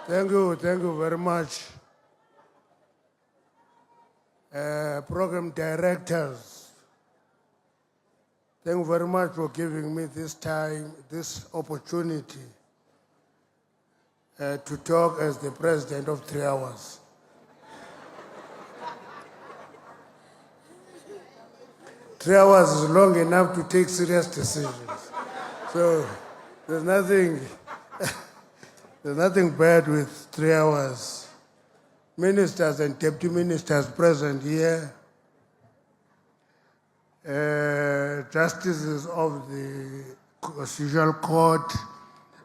Thank you very much. Program directors, thank you very much for giving me this time, this opportunity to talk as the president of 3 hours. Three hours is long enough to take serious decisions. So there's nothing, there's nothing bad with 3 hours. Ministers and deputy ministers present here, justices of the Constitutional Court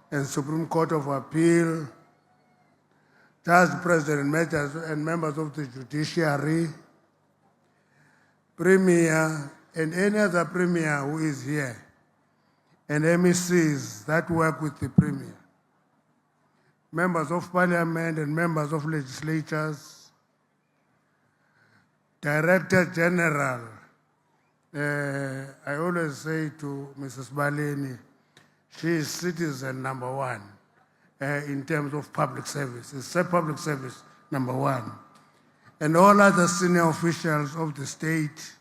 and Supreme Court of Appeal, Judge President and members of the Judiciary, Premier, and any other Premier who is here, and MECs that work with the Premier, members of Parliament and members of legislatures, Director General. I always say to Mrs. Baleni, she is citizen number one in terms of public service. It's public service number one. And all other senior officials of the state,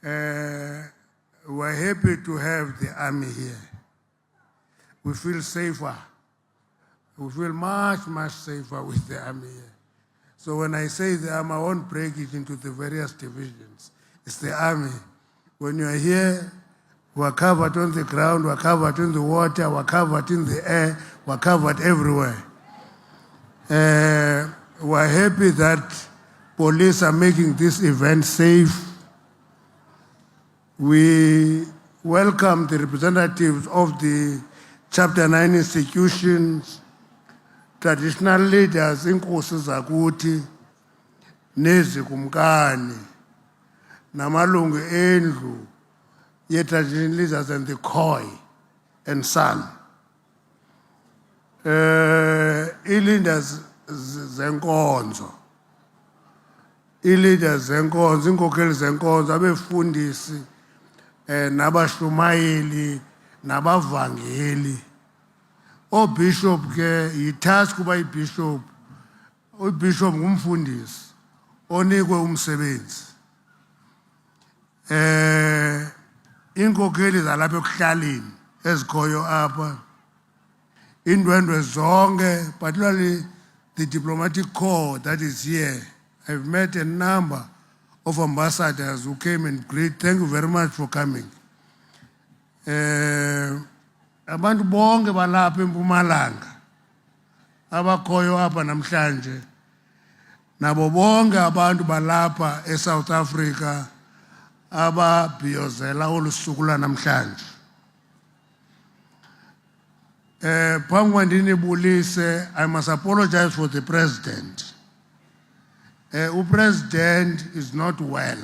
we're happy to have the army here. We feel safer. We feel much, much safer with the army here. So when I say the army, I won't break it into the various divisions. It's the army. When you're here, we're covered on the ground, we're covered in the water, we're covered in the air, we're covered everywhere. We're happy that police are making this event safe. We welcome the representatives of the Chapter 9 institutions, traditional leaders, inkosi zakuthi, nezikumkani, namalungu endlu, traditional leaders and the Khoi and San. I-leaders zenkonzo, iinkokheli zenkonzo, abefundisi, nabashumayeli, nabavangeli. Bishop ke yitask kuba ibishop. Bishop ngumfundisi onikwe umsebenzi. Inkokheli zalapha ekuhlaleni ezikhoyo apha. Indwendwe zonke, particularly the diplomatic corps that is here. I've met a number of ambassadors who came and greet. Thank you very much for coming. Abantu bonke balapha eMpumalanga abakhoyo apha namhlanje, nabo bonke abantu balapha eSouth Africa ababhiyozela olusuku lwanamhlanje. Phambi kwandinibulise, I must apologize for the president. President is not well.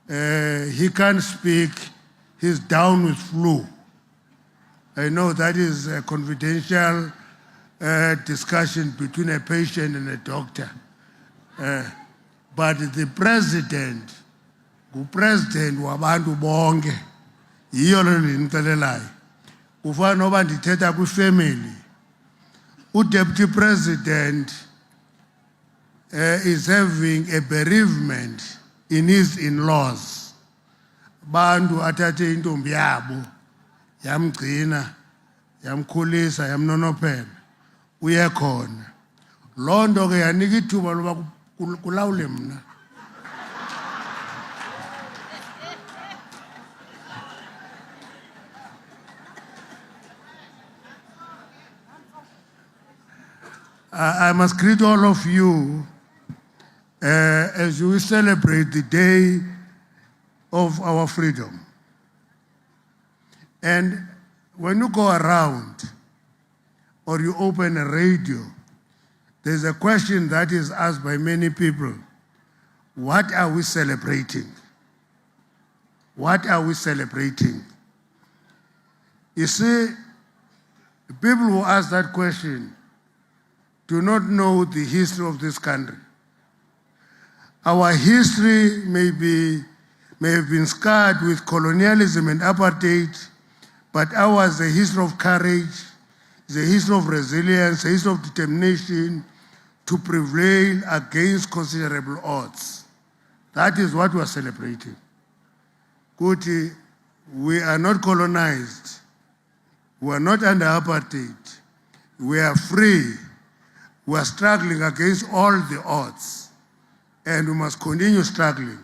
He can't speak. He's down with flu. I know that is a confidential discussion between a patient and a doctor. But the president, president wabantu bonke, yiyo le ndinixelelayo. Ufana noba ndithetha kwifamily. Deputy president is having a bereavement in his in-laws. Bantu athathe intombi yabo, yamgcina, yamkhulisa, yamnonophela, uyekhona. Loo nto ke yanika ithuba loba kulawule mna. I must greet all of you as we celebrate the day of our freedom. And when you go around or you open a radio, there's a question that is asked by many people. What are we celebrating? What are we celebrating? You see, the people who ask that question do not know the history of this country. Our history may have been scarred with colonialism and apartheid, but ours is a history of courage, It's a history of resilience, a history of determination to prevail against considerable odds. That is what we are celebrating. Kuti, we are not colonized. We are not under apartheid. We are free. We are struggling against all the odds. And we must continue struggling.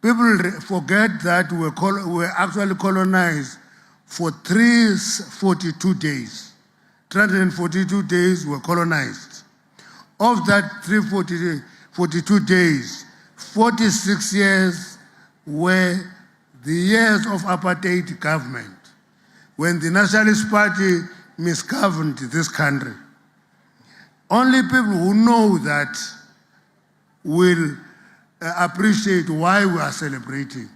People forget that we were actually colonized for 342 days. 342 days were colonized. Of that 342 days, 46 years were the years of apartheid government, when the Nationalist Party misgoverned this country. Only people who know that will appreciate why we are celebrating.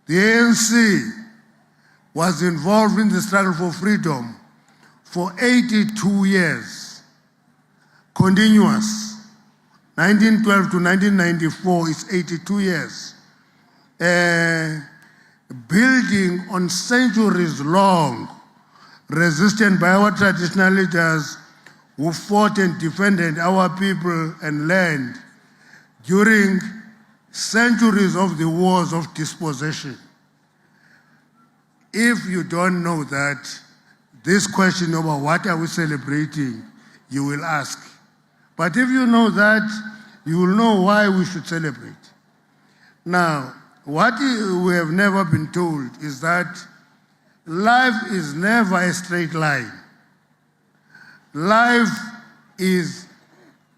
The ANC was involved in the struggle for freedom for 82 years, continuous. 1912 to 1994 is 82 years. Building on centuries-long resistance by our traditional leaders who fought and defended our people and land during centuries of the wars of dispossession. If you don't know that, this question about what are we celebrating, you will ask. But if you know that, you will know why we should celebrate. Now, what we have never been told is that life is never a straight line. Life is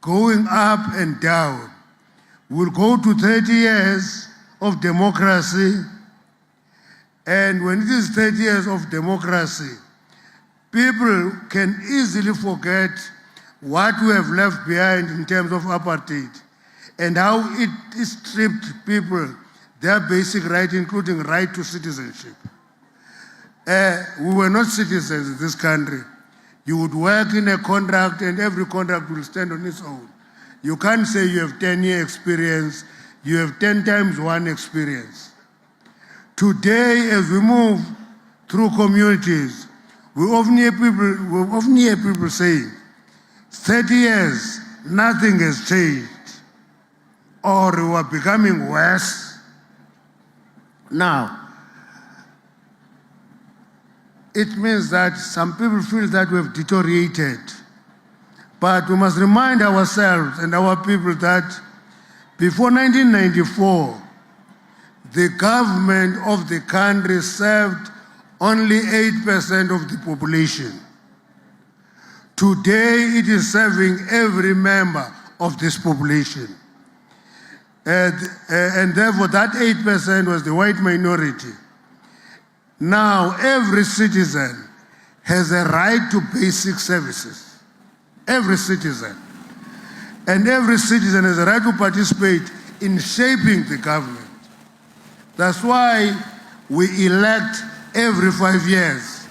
going up and down. We'll go to 30 years of democracy, and when it is 30 years of democracy, people can easily forget what we have left behind in terms of apartheid and how it stripped people their basic right, including right to citizenship. We were not citizens in this country. You would work in a contract and every contract will stand on its own. You can't say you have 10-year experience, you have 10 times one experience. Today, as we move through communities, we often hear people saying, 30 years, nothing has changed, or we are becoming worse. Now, it means that some people feel that we have deteriorated. But we must remind ourselves and our people that before 1994, the government of the country served only 8% of the population. Today, it is serving every member of this population. And therefore, that 8% was the white minority. Now, every citizen has a right to basic services. Every citizen. And every citizen has a right to participate in shaping the government. That's why we elect every 5 years.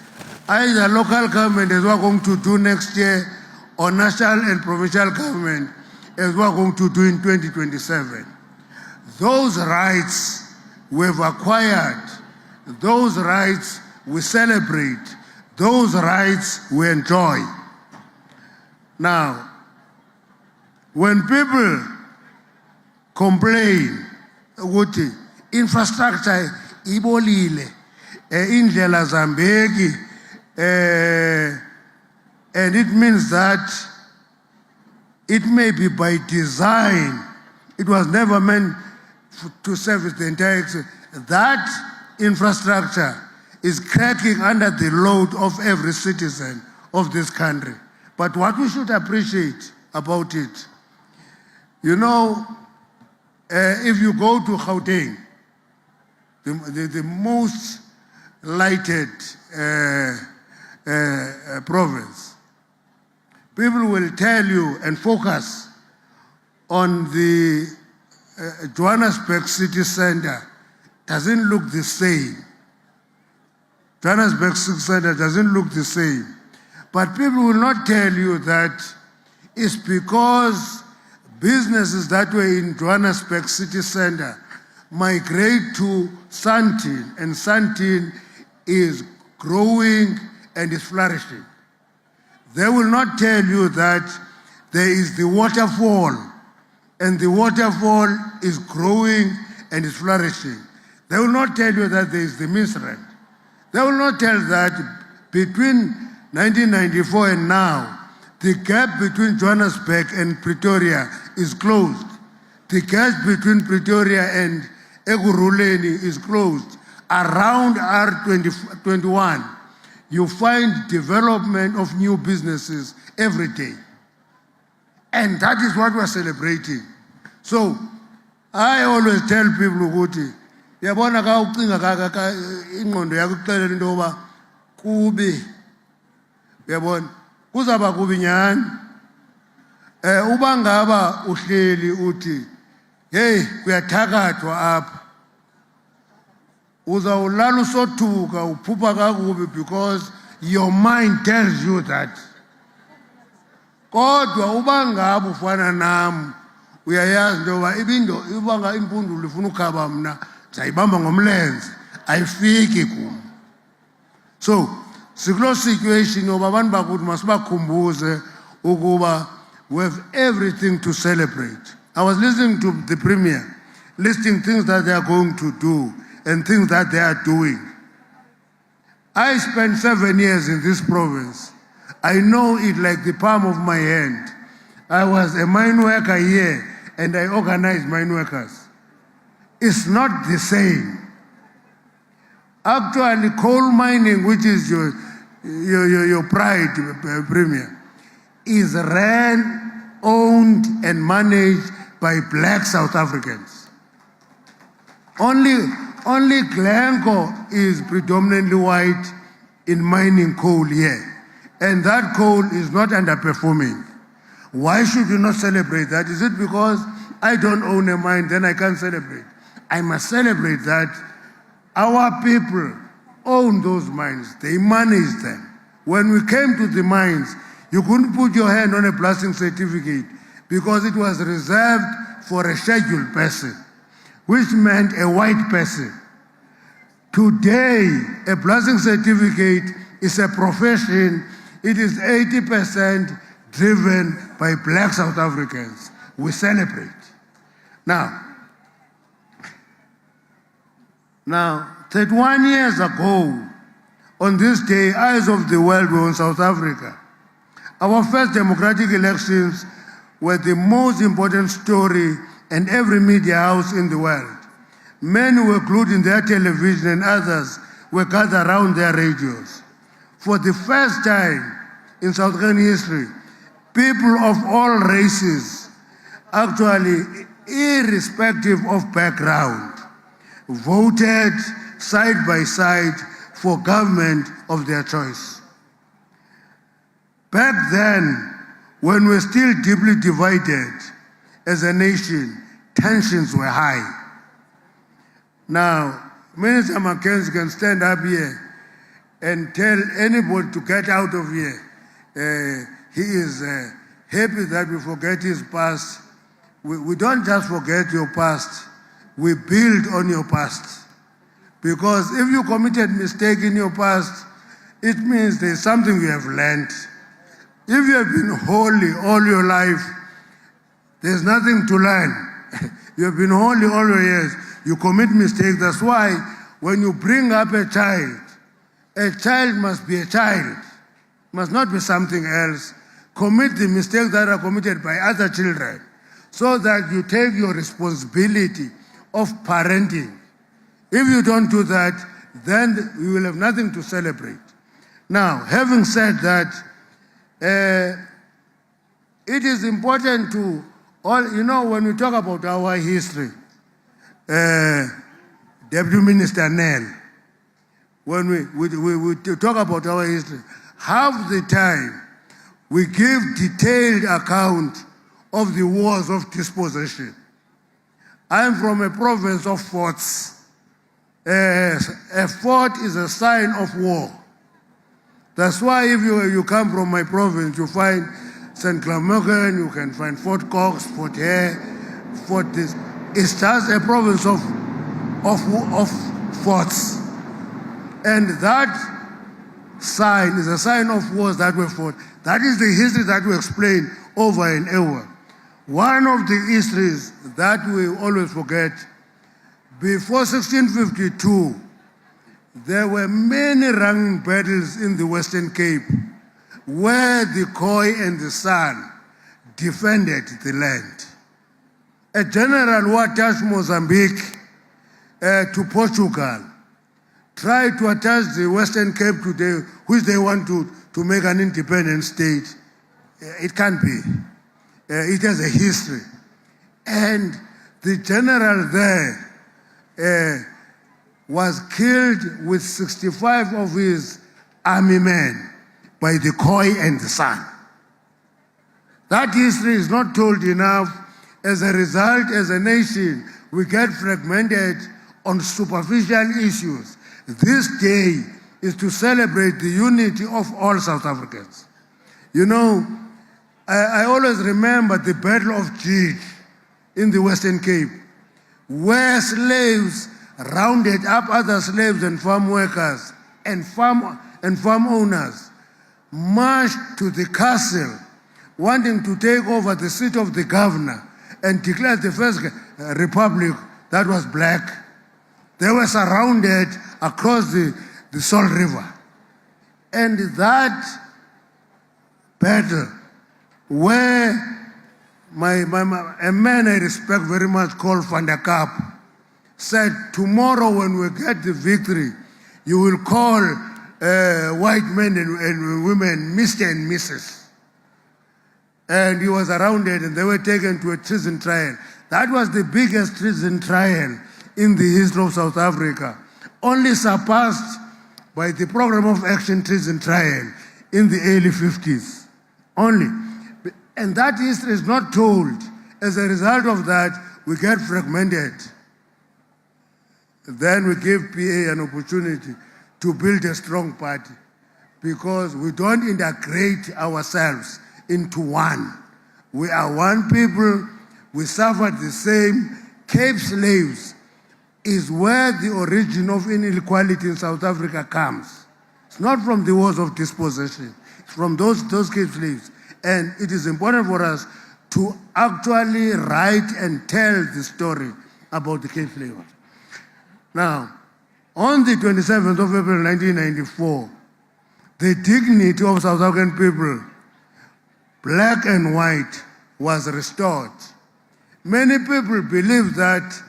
Either local government, as we're going to do next year, or national and provincial government, as we're going to do in 2027. Those rights we've acquired, those rights we celebrate, those rights we enjoy. Now, when people complain, infrastructure ibolile, indlela zambeki, and it means that it may be by design, it was never meant to service the entire, that infrastructure is cracking under the load of every citizen of this country. But what we should appreciate about it, you know, if you go to Gauteng, the most lighted province, people will tell you and focus on the Johannesburg city center. Doesn't look the same. Johannesburg city center doesn't look the same. But people will not tell you that it's because businesses that were in Johannesburg city center migrate to Sandton, and Sandton is growing and is flourishing. They will not tell you that there is the waterfall and the waterfall is growing and is flourishing. They will not tell you that there is the Misrand. They will not tell that between 1994 and now, the gap between Johannesburg and Pretoria is closed. The gap between Pretoria and Ekurhuleni is closed. Around R21, you find development of new businesses every day. And that is what we're celebrating. So, I always tell people, ukuthi, yabona ka ucinga ka ingqondo yakuxelela into yoba kubi. Yabona, kuzaba kubi nyani. Uba ngaba uhleli uthi, hey, kuyathakathwa apha. Uzawulala usothuka uphupha kakubi because your mind tells you that. Kodwa uba ngaba ufana nam uyayazi into yoba ibanga impundulo ifuna ukhaba mna ndizayibamba ngomlenze ayifiki kum. So sikulo situation yoba abantu bakuthi masibakhumbuze ukuba we have everything to celebrate. I was listening to the Premier listing things that they are going to do and things that they are doing. I spent 7 years in this province. I know it like the palm of my hand. I was a mine worker here and I organized mine workers. It's not the same. Actually, coal mining, which is your pride, Premier, is ran, owned and managed by black South Africans. Only Glencoe is predominantly white in mining coal here. And that coal is not underperforming. Why should you not celebrate that? Is it because I don't own a mine, then I can't celebrate? I must celebrate that our people own those mines. They manage them. When we came to the mines, you couldn't put your hand on a blasting certificate because it was reserved for a scheduled person, which meant a white person. Today, a blasting certificate is a profession. It is 80% driven by black South Africans. We celebrate. Now, 31 years ago, on this day, eyes of the world were on South Africa. Our first democratic elections were the most important story in every media house in the world. Many were glued in their television and others were gathered around their radios. For the first time in South African history, people of all races, actually irrespective of background, voted side by side for government of their choice. Back then, when we were still deeply divided as a nation, tensions were high. Now, Minister Mackenzie can stand up here and tell anybody to get out of here. He is happy that we forget his past. We don't just forget your past. We build on your past. Because if you committed mistake in your past, it means there's something you have learned. If you have been holy all your life, there's nothing to learn. You have been holy all your years. You commit mistakes. That's why when you bring up a child must be a child, must not be something else. Commit the mistakes that are committed by other children so that you take your responsibility of parenting. If you don't do that, then you will have nothing to celebrate. Now, having said that, it is important to when we talk about our history, Deputy Minister Nell, when we talk about our history, half the time we give detailed account of the wars of dispossession. I am from a province of forts. A fort is a sign of war. That's why if you come from my province, you find St. Clamorgan, you can find Fort Cox, Fort Hare, Fort this. It's just a province of forts. And that sign is a sign of wars that were fought. That is the history that we explain over and over. One of the histories that we always forget, before 1652, there were many running battles in the Western Cape where the Khoi and the San defended the land. A general who attached Mozambique to Portugal tried to attach the Western Cape today, which they want to make an independent state. It can't be. It has a history. And the general there was killed with 65 of his army men by the Khoi and the San. That history is not told enough. As a result, as a nation, we get fragmented on superficial issues. This day is to celebrate the unity of all South Africans. You know, I always remember the Battle of Gij in the Western Cape, where slaves rounded up other slaves and farm workers and farm owners, marched to the castle, wanting to take over the seat of the governor and declare the first republic that was black. They were surrounded across the Salt River. And that battle, where a man I respect very much called Van der Kaap said, tomorrow when we get the victory, you will call white men and women Mr. and Mrs. And he was surrounded and they were taken to a treason trial. That was the biggest treason trial in the history of South Africa, only surpassed by the Program of Action treason trial in the early 50s. Only. And that history is not told. As a result of that, we get fragmented. Then we give PA an opportunity to build a strong party because we don't integrate ourselves into one. We are one people. We suffered the same. Cape slaves is where the origin of inequality in South Africa comes. It's not from the wars of dispossession. It's from those Cape slaves. And it is important for us to actually write and tell the story about the Cape slaves. Now, on the 27th of April 1994, the dignity of South African people, black and white, was restored. Many people believe that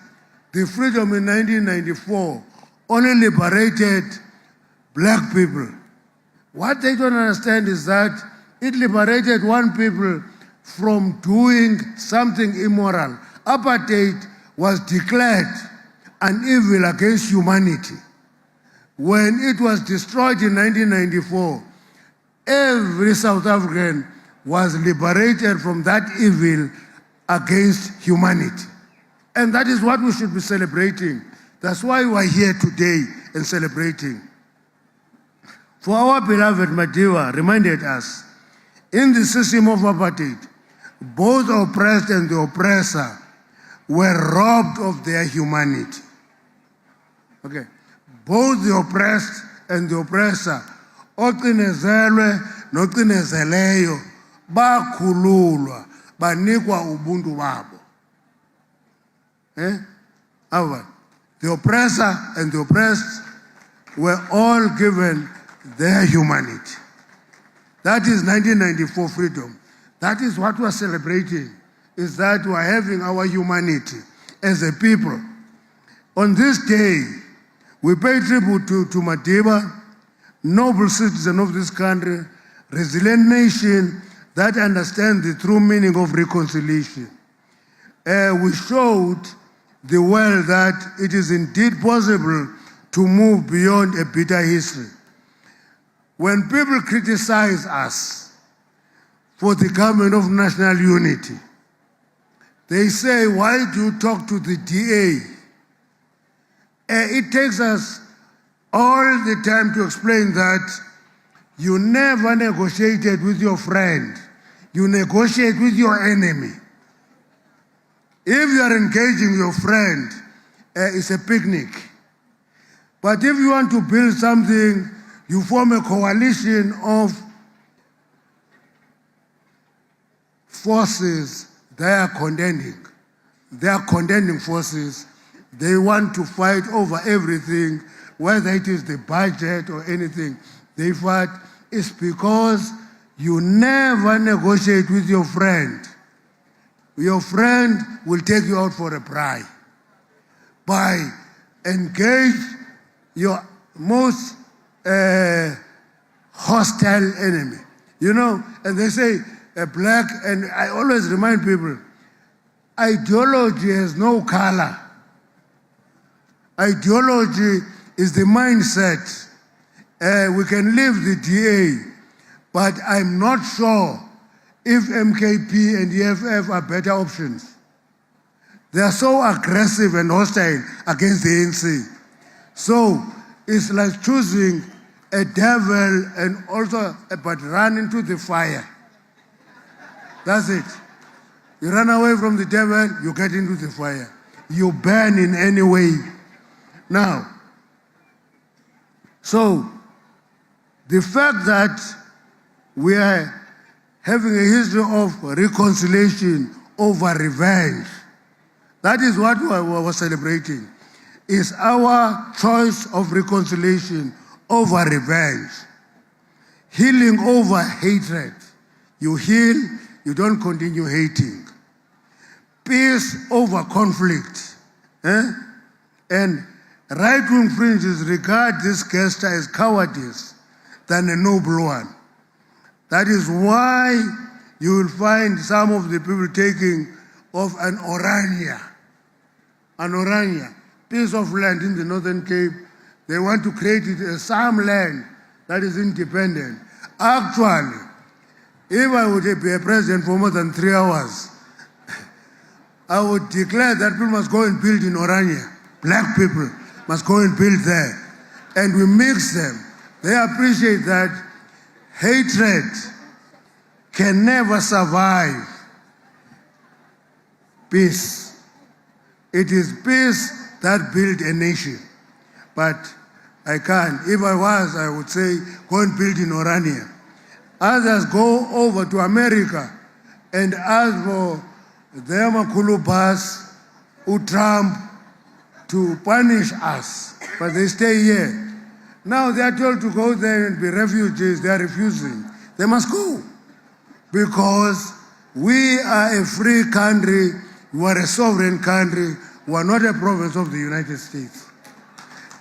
the freedom in 1994 only liberated black people. What they don't understand is that it liberated one people from doing something immoral. Apartheid was declared an evil against humanity. When it was destroyed in 1994, every South African was liberated from that evil against humanity. And that is what we should be celebrating. That's why we are here today and celebrating. For our beloved Madiba reminded us, in the system of apartheid, both oppressed and the oppressor were robbed of their humanity. Okay. Both the oppressed and the oppressor, oqinezelwe noqinezeleyo, bakhululwa, banikwa ubuntu babo. The oppressor and the oppressed were all given their humanity. That is 1994 freedom. That is what we are celebrating, is that we are having our humanity as a people. On this day, we pay tribute to Madiba, noble citizen of this country, resilient nation that understands the true meaning of reconciliation. We showed the world that it is indeed possible to move beyond a bitter history. When people criticize us for the government of national unity, they say, why do you talk to the DA? It takes us all the time to explain that you never negotiated with your friend. You negotiate with your enemy. If you are engaging your friend, it's a picnic. But if you want to build something you form a coalition of forces they are contending. They are contending forces. They want to fight over everything, whether it is the budget or anything. They fight. It's because you never negotiate with your friend. Your friend will take you out for a bribe. By engage your most hostile enemy. You know, and they say a black, and I always remind people, ideology has no color. Ideology is the mindset. We can leave the DA, but I'm not sure if MKP and EFF are better options. They are so aggressive and hostile against the ANC. So it's like choosing a devil and also, but run into the fire. That's it. You run away from the devil, you get into the fire. You burn in any way. Now, so the fact that we are having a history of reconciliation over revenge, that is what we were celebrating, is our choice of reconciliation over revenge. Healing over hatred. You heal, you don't continue hating. Peace over conflict. And right-wing fringes regard this gesture as cowardice than a noble one. That is why you will find some of the people taking of an orania, piece of land in the Northern Cape. They want to create it as some land that is independent. Actually, if I would be a president for more than 3 hours, I would declare that people must go and build in Orania. Black people must go and build there. And we mix them. They appreciate that hatred can never survive peace. It is peace that built a nation. But I can't. If I was, I would say, go and build in Orania. Others go over to America and ask for the Makulu bus who Trump to punish us, but they stay here. Now they are told to go there and be refugees. They are refusing. They must go because we are a free country. We are a sovereign country. We are not a province of the United States.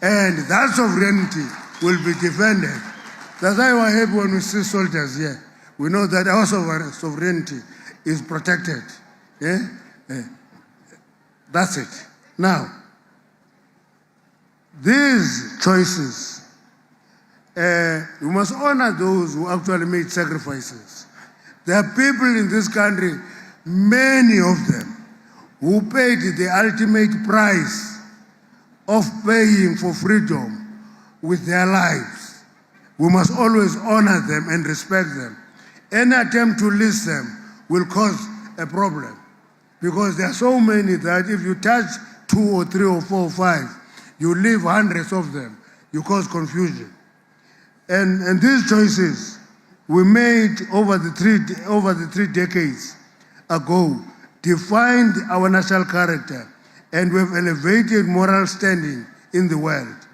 And that sovereignty will be defended. That's why we're happy when we see soldiers here. We know that our sovereignty is protected. Yeah? That's it. Now, these choices, we must honor those who actually made sacrifices. There are people in this country, many of them, who paid the ultimate price of paying for freedom with their lives. We must always honor them and respect them. Any attempt to list them will cause a problem because there are so many that if you touch 2 or 3 or 4 or 5, you leave hundreds of them. You cause confusion. And these choices we made over the three decades ago defined our national character, and we've elevated moral standing in the world.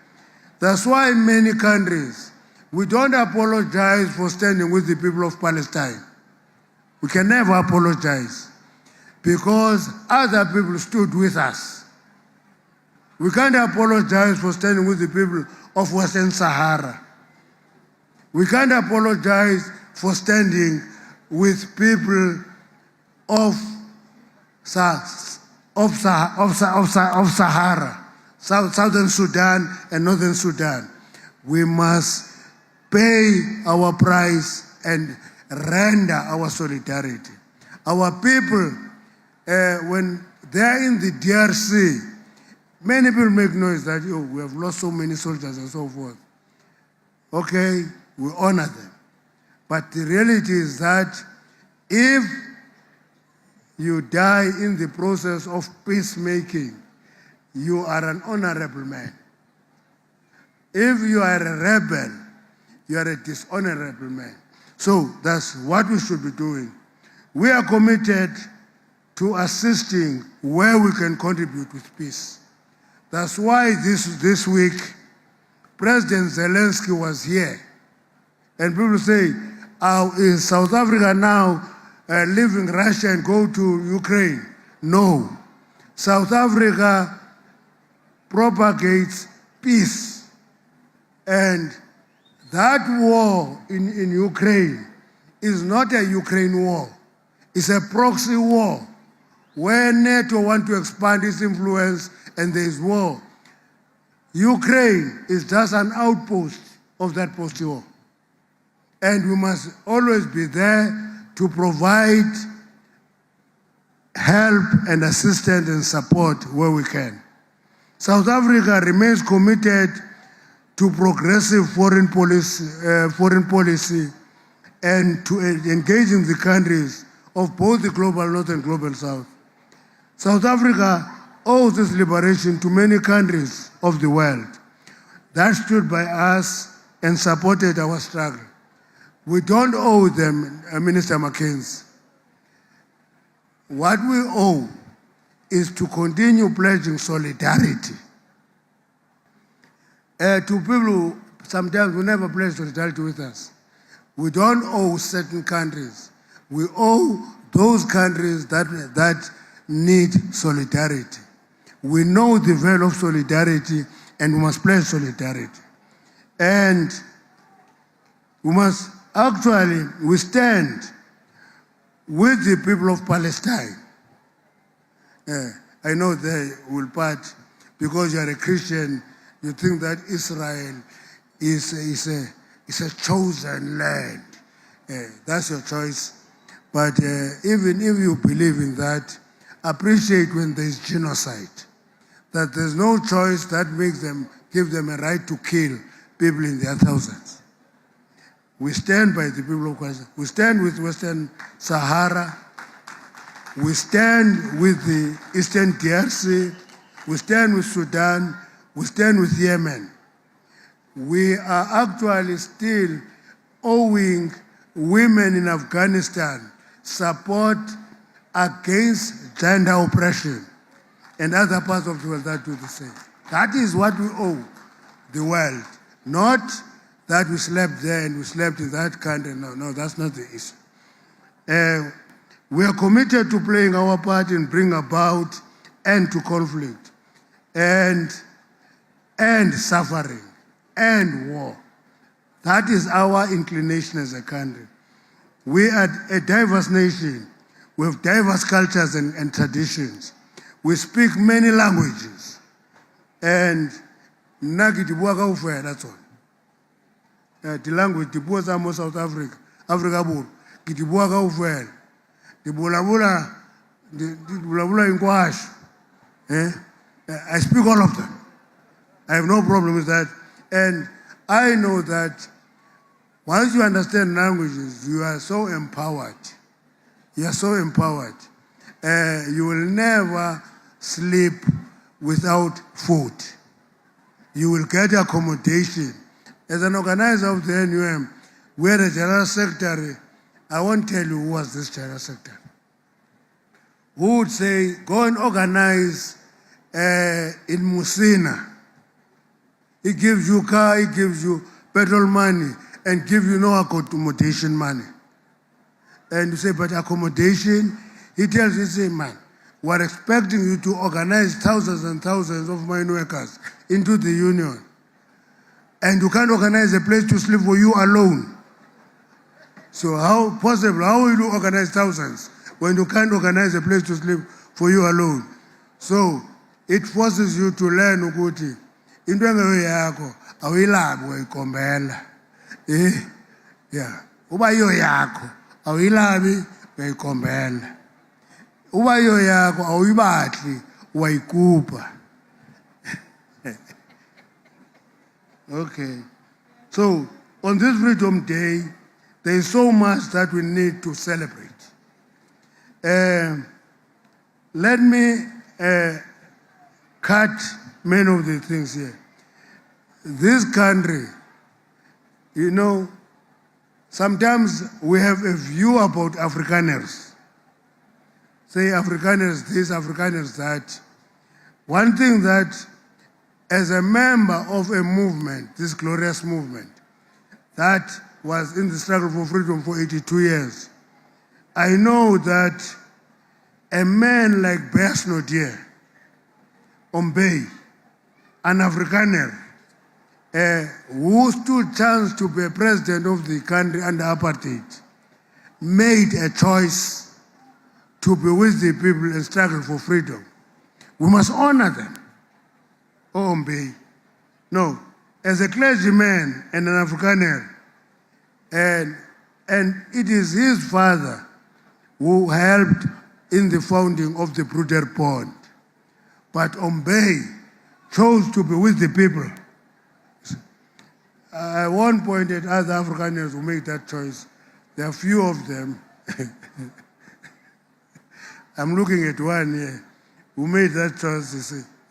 That's why in many countries, we don't apologize for standing with the people of Palestine. We can never apologize because other people stood with us. We can't apologize for standing with the people of Western Sahara. We can't apologize for standing with people of Sahara, Southern Sudan and Northern Sudan. We must pay our price and render our solidarity. Our people, when they're in the DRC, many people make noise that we have lost so many soldiers and so forth. Okay, we honor them. But the reality is that if you die in the process of peacemaking, you are an honorable man. If you are a rebel, you are a dishonorable man. So that's what we should be doing. We are committed to assisting where we can contribute with peace. That's why this week, President Zelensky was here. And people say, is South Africa now leaving Russia and go to Ukraine? No. South Africa propagates peace. And that war in Ukraine is not a Ukraine war. It's a proxy war where NATO wants to expand its influence and there is war. Ukraine is just an outpost of that post-war. And we must always be there to provide help and assistance and support where we can. South Africa remains committed to progressive foreign policy and to engaging the countries of both the global north and global south. South Africa owes its liberation to many countries of the world that stood by us and supported our struggle. We don't owe them, Minister Mackenzie. What we owe is to continue pledging solidarity. To people who sometimes will never pledge solidarity with us. We don't owe certain countries. We owe those countries that need solidarity. We know the value of solidarity and we must pledge solidarity. And we must actually, we stand with the people of Palestine. I know they will part, because you are a Christian, you think that Israel is a chosen land. That's your choice. But even if you believe in that, appreciate when there is genocide. That there's no choice that makes them, give them a right to kill people in their thousands. We stand by the people of Palestine. We stand with Western Sahara. We stand with the Eastern DRC. We stand with Sudan. We stand with Yemen. We are actually still owing women in Afghanistan support against gender oppression, and other parts of the world that do the same. That is what we owe the world, not that we slept there and we slept in that country. No, that's not the issue. We are committed to playing our part in bringing about end to conflict and suffering and war. That is our inclination as a country. We are a diverse nation with diverse cultures and traditions. We speak many languages. And that's all. The language, the boys are South Africa, Africa board, Kitibuaka Ufel, the Bulabula in Kwash. I speak all of them. I have no problem with that. And I know that once you understand languages, you are so empowered. You are so empowered. You will never sleep without food. You will get accommodation. As an organizer of the NUM, we had a general secretary. I won't tell you who was this general secretary. Who would say, go and organize in Musina. He gives you car, he gives you petrol money, and give you no accommodation money. And you say, but accommodation, he tells you, say, man, we're expecting you to organize thousands and thousands of mine workers into the union. And you can't organize a place to sleep for you alone. So how possible, how will you organize thousands when you can't organize a place to sleep for you alone? So it forces you to learn ukuthi into engeyo yakho awuyilabi uyikombela. Yeah. Uba iyo yakho awuyilabi uyikombela. Uba iyo yakho awuyibadli uyayikupa. Okay. So on this Freedom Day, there is so much that we need to celebrate. Let me cut many of the things here. This country You know, sometimes we have a view about Afrikaners. Say Afrikaners this, Afrikaners that. One thing that, as a member of a movement, this glorious movement, that was in the struggle for freedom for 82 years, I know that a man like Besnodier, Ombey, an Afrikaner, who stood chance to be president of the country under apartheid, made a choice to be with the people and struggle for freedom. We must honor them. Oh, Ombey. No, as a clergyman and an Afrikaner, and it is his father who helped in the founding of the Broederbond. But Ombey chose to be with the people. I won't point at other Afrikaners who made that choice. There are few of them. I'm looking at one here who made that choice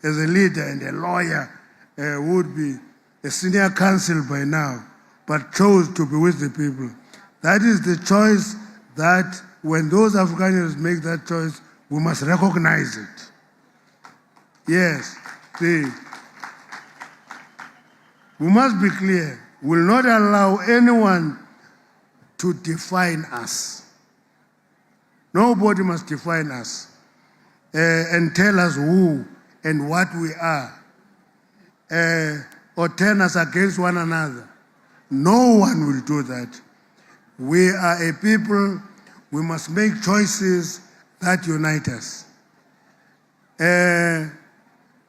as a leader and a lawyer, would be a senior counsel by now, but chose to be with the people. That is the choice that when those Afrikaners make that choice, we must recognize it. Yes, we must be clear. We will not allow anyone to define us. Nobody must define us and tell us who and what we are, or turn us against one another. No one will do that. We are a people, we must make choices that unite us.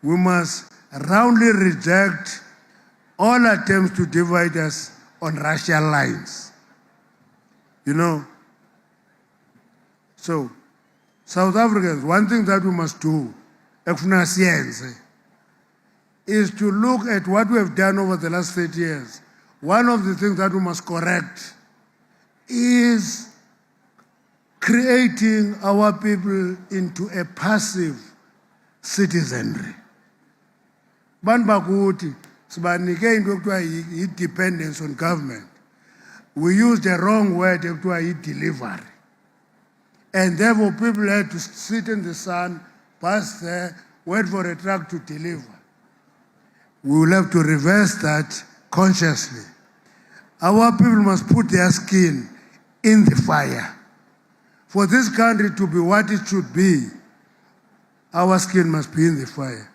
We must roundly reject all attempts to divide us on racial lines. You know? So, South Africans, one thing that we must do, is to look at what we have done over the last 30 years. One of the things that we must correct is creating our people into a passive citizenry. Banbakuti, sibanike into ekuthiwa dependence on government. We used the wrong word ekuthiwa delivery. And therefore people had to sit in the sun, pass there, wait for a truck to deliver. We will have to reverse that consciously. Our people must put their skin in the fire. For this country to be what it should be, our skin must be in the fire.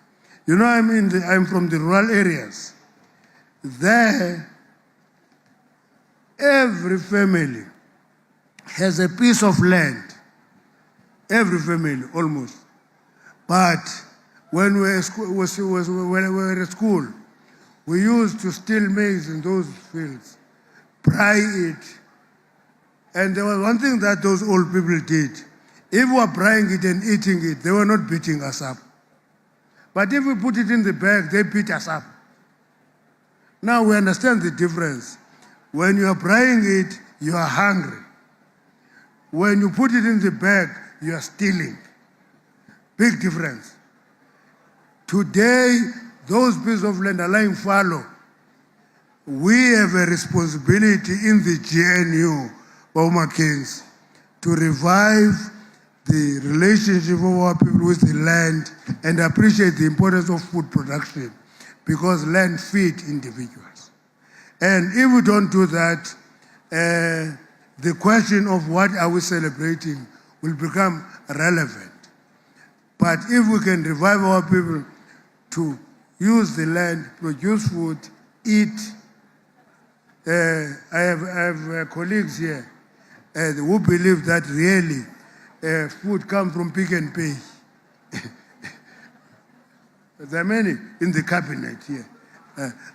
You know, I'm from the rural areas. There, every family has a piece of land. Every family, almost. But when we were at school, we used to steal maize in those fields, fry it. And there was one thing that those old people did. If we were frying it and eating it, they were not beating us up. But if we put it in the bag, they beat us up. Now we understand the difference. When you are frying it, you are hungry. When you put it in the bag, you are stealing. Big difference. Today, those pieces of land are lying fallow. We have a responsibility in the GNU, Boma Kings, to revive the relationship of our people with the land and appreciate the importance of food production, because land feeds individuals. And if we don't do that, the question of what are we celebrating will become relevant. But if we can revive our people to use the land, produce food, eat. I have colleagues here who believe that really food comes from Pick and Pay. There are many in the cabinet here.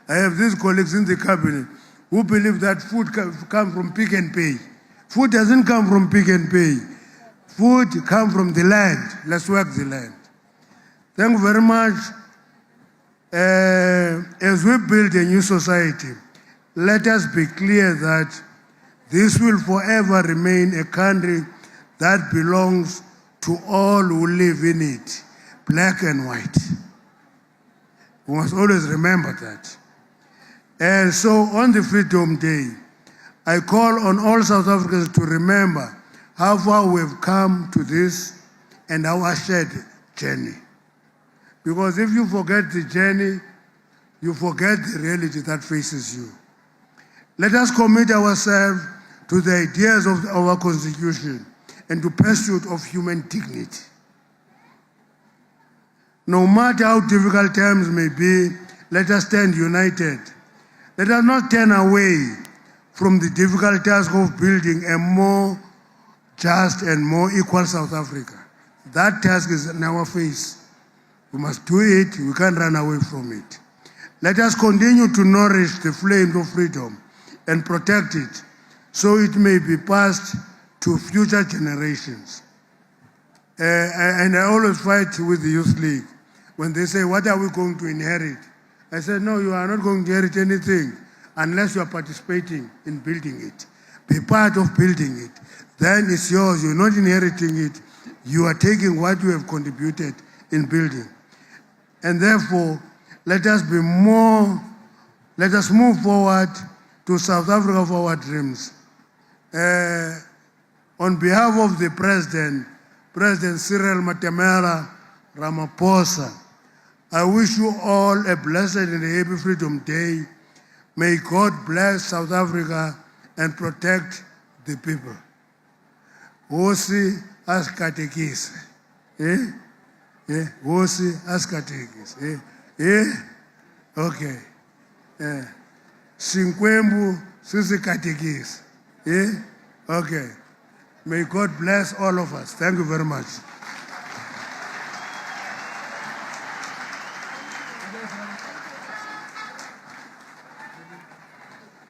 I have these colleagues in the cabinet who believe that food comes from Pick and Pay. Food doesn't come from Pick and Pay. Food comes from the land. Let's work the land. Thank you very much. As we build a new society, let us be clear that this will forever remain a country that belongs to all who live in it, black and white. We must always remember that. And so on the Freedom Day, I call on all South Africans to remember how far we've come to this and our shared journey. Because if you forget the journey, you forget the reality that faces you. Let us commit ourselves to the ideas of our Constitution and to pursuit of human dignity. No matter how difficult times may be, let us stand united. Let us not turn away from the difficult task of building a more just and more equal South Africa. That task is in our face. We must do it. We can't run away from it. Let us continue to nourish the flames of freedom and protect it so it may be passed to future generations. And I always fight with the Youth League. When they say, what are we going to inherit? I said, no, you are not going to inherit anything unless you are participating in building it. Be part of building it. Then it's yours. You're not inheriting it. You are taking what you have contributed in building. And therefore, let us move forward to South Africa of our dreams. On behalf of the President Cyril Matamela Ramaphosa, I wish you all a blessed and happy Freedom Day. May God bless South Africa and protect the people. Hosi asikatekise. Hosi asikatekise. Okay. Sinkwembu sisikatekise. Okay. May God bless all of us. Thank you very much.